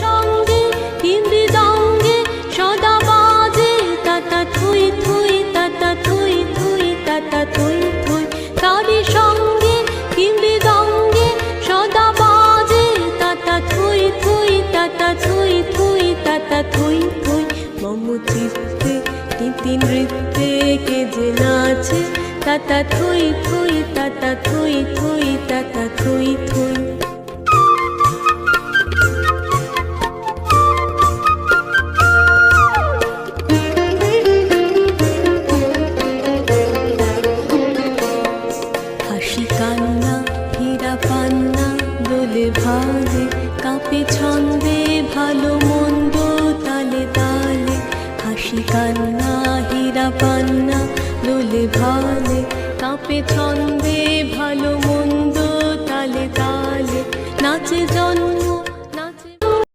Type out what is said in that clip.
সঙ্গে হিমৃদঙ্গে সদা বাজে তাতা থুই থুই তাতা থুই থুই তাতা থুই থুই। তারি সঙ্গে হিমৃদঙ্গে সদা বাজে তাতা থুই থুই তাতা থুই থুই তাতা থুই থুই। মম চিত্তে নীতি নৃত্যে কে যে নাচে তাতা থুই থুই তাতা থুই থুই তাতা থুই থুই। হাসি কান্না হীরা পান্না দোলে ভালে কাঁপে ছন্দে ভালো মন্দ তালে তালে। হাসি কান্না হীরা পান্না দোলে ভালে কাঁপে ছন্দে ভালো